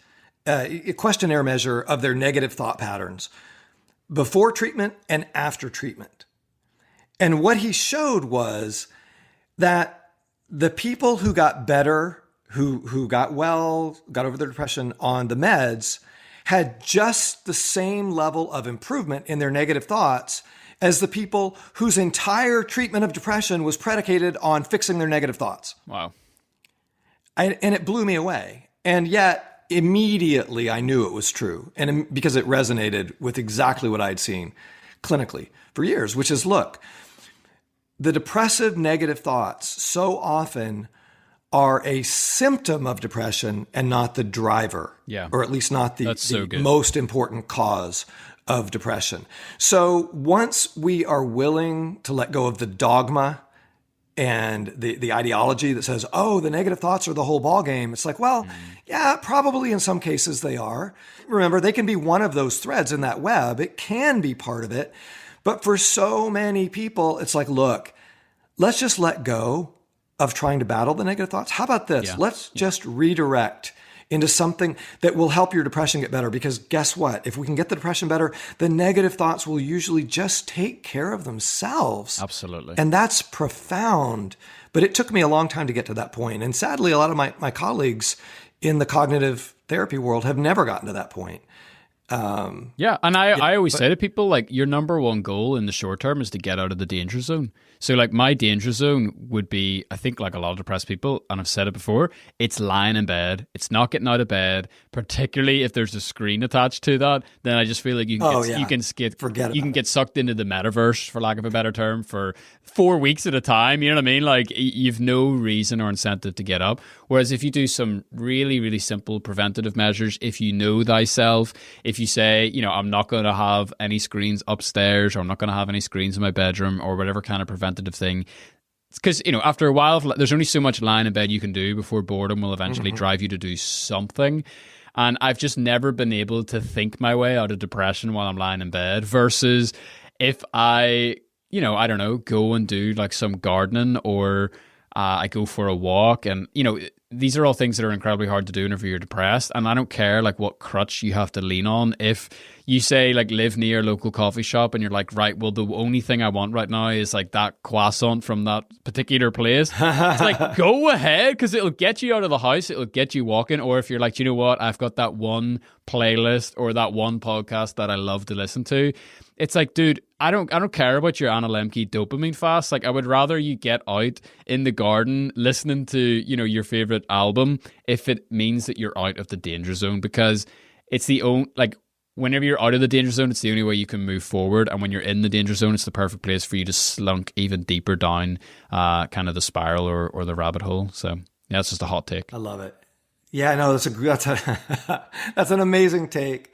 a questionnaire measure of their negative thought patterns before treatment and after treatment. And what he showed was that the people who got better, who got well, got over their depression on the meds, had just the same level of improvement in their negative thoughts as the people whose entire treatment of depression was predicated on fixing their negative thoughts. Wow. And it blew me away. And yet, immediately I knew it was true, and because it resonated with exactly what I'd seen clinically for years, which is, look, the depressive negative thoughts so often are a symptom of depression and not the driver, or at least not the most important cause of depression. So once we are willing to let go of the dogma and the ideology that says, oh, the negative thoughts are the whole ballgame, it's like, well, yeah, probably in some cases they are. Remember, they can be one of those threads in that web. It can be part of it. But for so many people, it's like, look, let's just let go of trying to battle the negative thoughts. How about this? Let's just redirect into something that will help your depression get better. Because guess what? If we can get the depression better, the negative thoughts will usually just take care of themselves. Absolutely. And that's profound. But it took me a long time to get to that point. And sadly, a lot of my colleagues in the cognitive therapy world have never gotten to that point. Yeah, and I always say to people, like, your number one goal in the short term is to get out of the danger zone. So, like, my danger zone would be, I think, like a lot of depressed people, and I've said it before, it's lying in bed. It's not getting out of bed, particularly if there's a screen attached to that. Then I just feel like you can get sucked into the metaverse, for lack of a better term, for 4 weeks at a time. You know what I mean? Like, you've no reason or incentive to get up. Whereas if you do some really, really simple preventative measures, if you know thyself, if you say, you know, I'm not going to have any screens upstairs, or I'm not going to have any screens in my bedroom, or whatever kind of preventative thing. Because, you know, after a while, there's only so much lying in bed you can do before boredom will eventually drive you to do something. And I've just never been able to think my way out of depression while I'm lying in bed, versus if I, you know, I don't know, go and do like some gardening, or I go for a walk. And, you know, these are all things that are incredibly hard to do whenever you're depressed. And I don't care like what crutch you have to lean on. If you say like live near a local coffee shop and you're like, right, well, the only thing I want right now is like that croissant from that particular place. It's like, go ahead, because it'll get you out of the house. It'll get you walking. Or if you're like, you know what, I've got that one playlist or that one podcast that I love to listen to. It's like, dude, I don't care about your Anna Lemke dopamine fast. Like, I would rather you get out in the garden listening to, you know, your favorite album if it means that you're out of the danger zone, because it's the only, like, whenever you're out of the danger zone, it's the only way you can move forward. And when you're in the danger zone, it's the perfect place for you to slunk even deeper down kind of the spiral or the rabbit hole. So yeah, that's just a hot take. I love it. Yeah, no, that's that's an amazing take.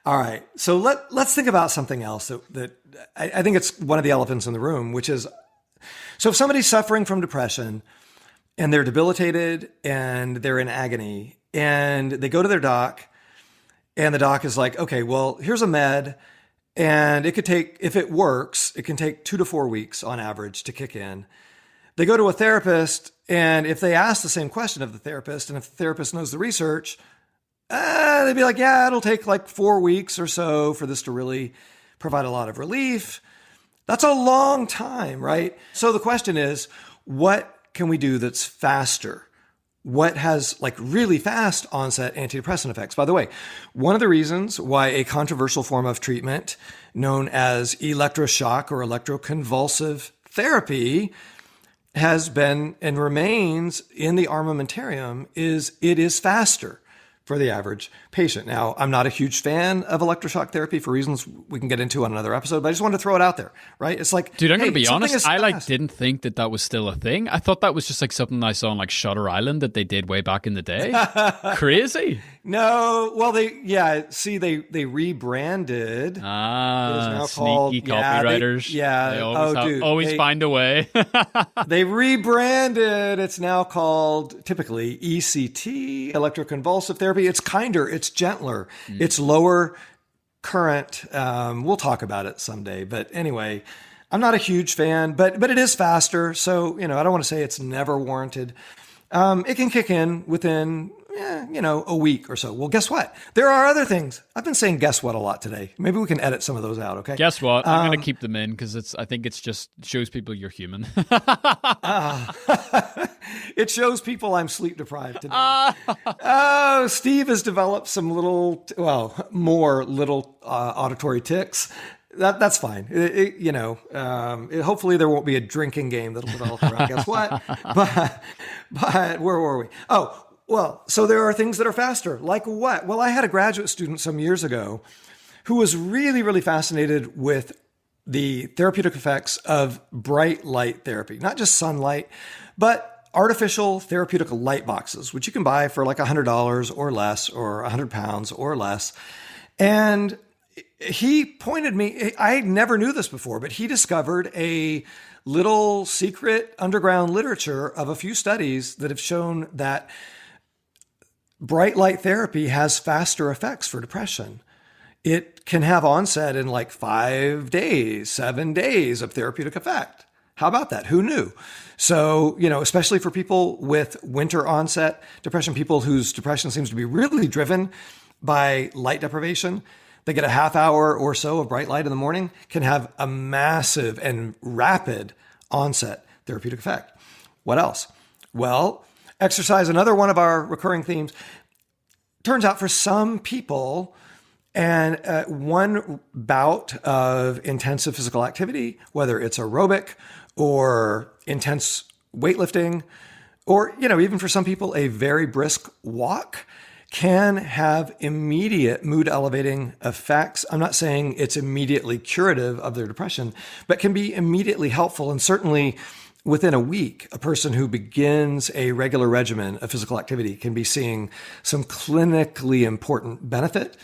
All right. So let's think about something else that I think it's one of the elephants in the room, which is, so if somebody's suffering from depression and they're debilitated and they're in agony and they go to their doc, and the doc is like, okay, well, here's a med, and it could take, if it works, it can take 2 to 4 weeks on average to kick in. They go to a therapist, and if they ask the same question of the therapist, and if the therapist knows the research, they'd be like, yeah, it'll take like 4 weeks or so for this to really provide a lot of relief. That's a long time, right? So the question is, what can we do that's faster? What has like really fast onset antidepressant effects? By the way, one of the reasons why a controversial form of treatment known as electroshock or electroconvulsive therapy has been and remains in the armamentarium is it is faster for the average patient. Now, I'm not a huge fan of electroshock therapy for reasons we can get into on another episode, but I just wanted to throw it out there, right? It's like, dude, I'm going to be honest, I like didn't think that was still a thing. I thought that was just like something I saw on like Shutter Island that they did way back in the day. Crazy. No, well, they rebranded. Ah, sneaky copywriters. They always find a way. They rebranded. It's now called typically ECT, electroconvulsive therapy. It's kinder, it's gentler, it's lower current. We'll talk about it someday. But anyway, I'm not a huge fan, but it is faster. So, you know, I don't want to say it's never warranted. It can kick in within, a week or so. Well, guess what? There are other things. I've been saying guess what a lot today. Maybe we can edit some of those out, okay? Guess what? I'm going to keep them in because I think it's just shows people you're human. It shows people I'm sleep deprived today. Steve has developed some more little auditory tics. That's fine. Hopefully there won't be a drinking game that'll develop around guess what. But where were we? Oh, well, so there are things that are faster. Like what? Well, I had a graduate student some years ago who was really, really fascinated with the therapeutic effects of bright light therapy, not just sunlight, but artificial therapeutic light boxes, which you can buy for like $100 or less, or £100 or less. And he pointed me, I never knew this before, but he discovered a little secret underground literature of a few studies that have shown that bright light therapy has faster effects for depression. It can have onset in like 5 days, 7 days of therapeutic effect. How about that? Who knew? So, especially for people with winter onset depression, people whose depression seems to be really driven by light deprivation, they get a half hour or so of bright light in the morning, can have a massive and rapid onset therapeutic effect. What else? Well, exercise, another one of our recurring themes. Turns out for some people, and one bout of intensive physical activity, whether it's aerobic or intense weightlifting, or, even for some people, a very brisk walk can have immediate mood elevating effects. I'm not saying it's immediately curative of their depression, but can be immediately helpful. And certainly within a week, a person who begins a regular regimen of physical activity can be seeing some clinically important benefit.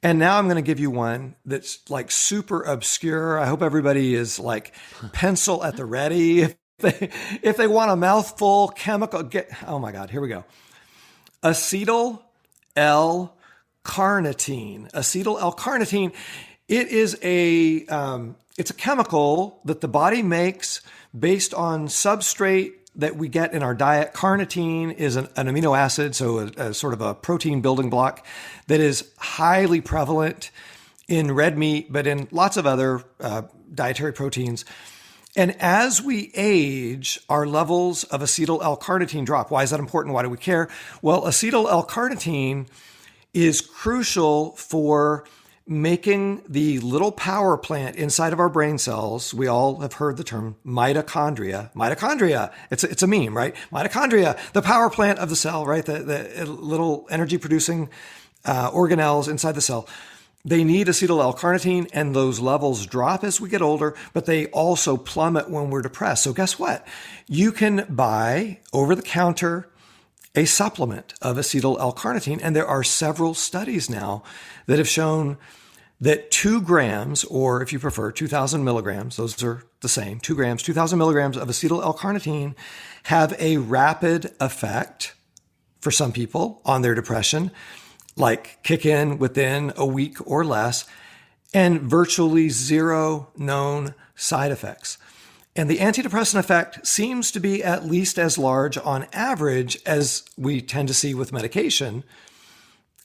And now I'm going to give you one that's like super obscure. I hope everybody is like pencil at the ready. If they want a mouthful, chemical, oh my God, here we go. Acetyl L-carnitine. Acetyl L-carnitine. It is it's a chemical that the body makes based on substrate that we get in our diet. Carnitine is an amino acid, so a sort of a protein building block that is highly prevalent in red meat, but in lots of other dietary proteins. And as we age, our levels of acetyl L-carnitine drop. Why is that important? Why do we care? Well, acetyl L-carnitine is crucial for making the little power plant inside of our brain cells. We all have heard the term mitochondria. Mitochondria, it's a meme, right? Mitochondria, the power plant of the cell, right? The little energy producing organelles inside the cell. They need acetyl L-carnitine, and those levels drop as we get older, but they also plummet when we're depressed. So guess what? You can buy over the counter a supplement of acetyl L-carnitine, and there are several studies now that have shown that 2 grams, or if you prefer, 2,000 milligrams, those are the same, 2 grams, 2,000 milligrams of acetyl L-carnitine have a rapid effect for some people on their depression, like kick in within a week or less, and virtually zero known side effects. And the antidepressant effect seems to be at least as large on average as we tend to see with medication,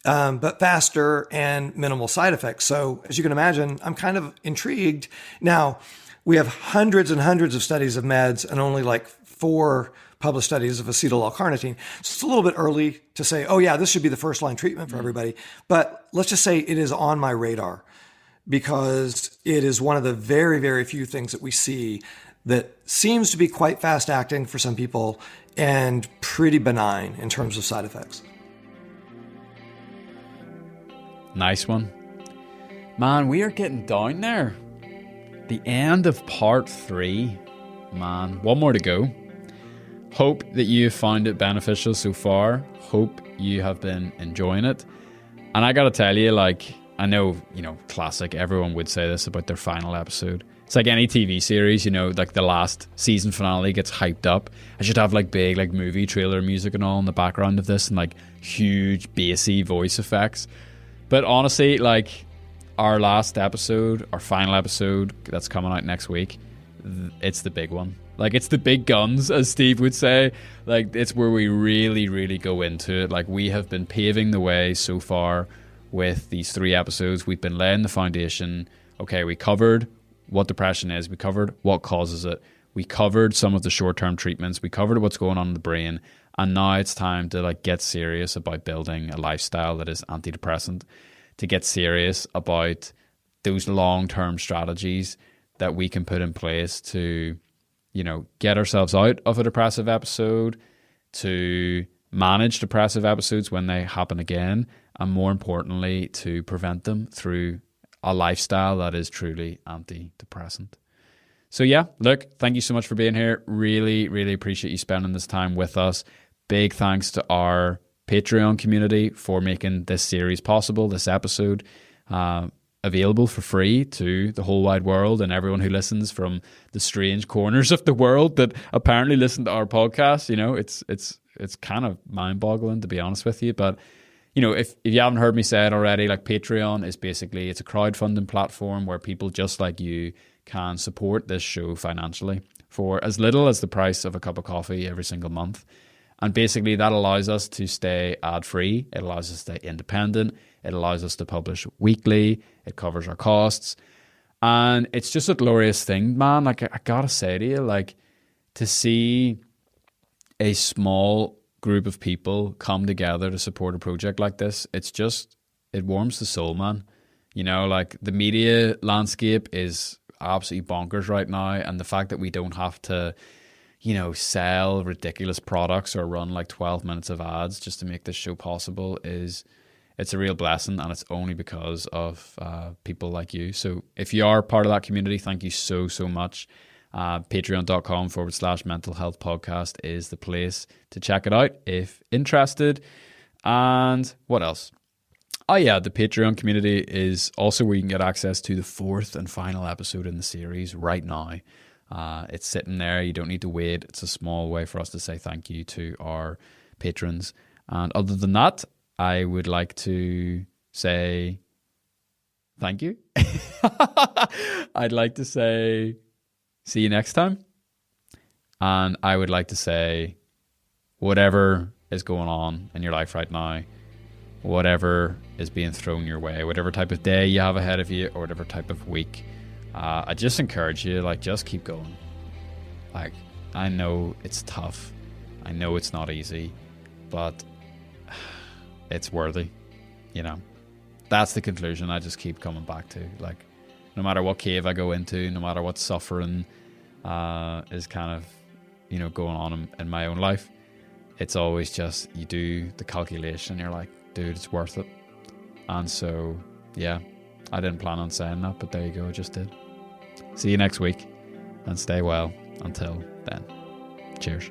but faster and minimal side effects. So as you can imagine, I'm kind of intrigued. Now, we have hundreds and hundreds of studies of meds and only like 4 published studies of acetyl L-carnitine. So it's a little bit early to say, oh yeah, this should be the first line treatment for everybody. But let's just say it is on my radar because it is one of the very, very few things that we see that seems to be quite fast acting for some people and pretty benign in terms of side effects. Nice one. Man, we are getting down there. The end of part 3. Man, one more to go. Hope that you have found it beneficial so far. Hope you have been enjoying it. And I gotta tell you, like, I know, classic, everyone would say this about their final episode. It's like any TV series, like the last season finale gets hyped up. I should have like big like movie trailer music and all in the background of this and like huge bassy voice effects. But honestly, like our last episode, our final episode that's coming out next week, it's the big one. Like it's the big guns, as Steve would say. Like it's where we really, really go into it. Like we have been paving the way so far with these 3 episodes. We've been laying the foundation. Okay, we covered what depression is. We covered what causes it. We covered some of the short-term treatments. We covered what's going on in the brain. And now it's time to like get serious about building a lifestyle that is antidepressant, to get serious about those long-term strategies that we can put in place to, get ourselves out of a depressive episode, to manage depressive episodes when they happen again, and more importantly, to prevent them through a lifestyle that is truly antidepressant. So yeah, look, thank you so much for being here. Really, really appreciate you spending this time with us. Big thanks to our Patreon community for making this series possible, this episode available for free to the whole wide world and everyone who listens from the strange corners of the world that apparently listen to our podcast. It's kind of mind-boggling, to be honest with you, but if you haven't heard me say it already, like Patreon is basically, it's a crowdfunding platform where people just like you can support this show financially for as little as the price of a cup of coffee every single month. And basically that allows us to stay ad-free. It allows us to stay independent. It allows us to publish weekly. It covers our costs. And it's just a glorious thing, man. Like, I gotta say to you, like, to see a small group of people come together to support a project like this, it warms the soul, man. You know, like, the media landscape is absolutely bonkers right now. And the fact that we don't have to, you know, sell ridiculous products or run like 12 minutes of ads just to make this show possible it's a real blessing, and it's only because of people like you. So if you are part of that community, thank you so much. Patreon.com/mental health podcast is the place to check it out if interested. And what else? Oh yeah, the Patreon community is also where you can get access to the 4th and final episode in the series right now. It's sitting there. You don't need to wait. It's a small way for us to say thank you to our patrons. And other than that, I would like to say thank you. I'd like to say see you next time. And I would like to say whatever is going on in your life right now, whatever is being thrown your way, whatever type of day you have ahead of you or whatever type of week, I just encourage you, like, just keep going. Like, I know it's tough. I know it's not easy, but it's worthy, you know. That's the conclusion I just keep coming back to. Like, no matter what cave I go into, no matter what suffering is kind of, you know, going on in my own life, it's always just, you do the calculation, you're like, dude, it's worth it. And so, yeah, I didn't plan on saying that, but there you go, I just did. See you next week, and stay well until then. Cheers.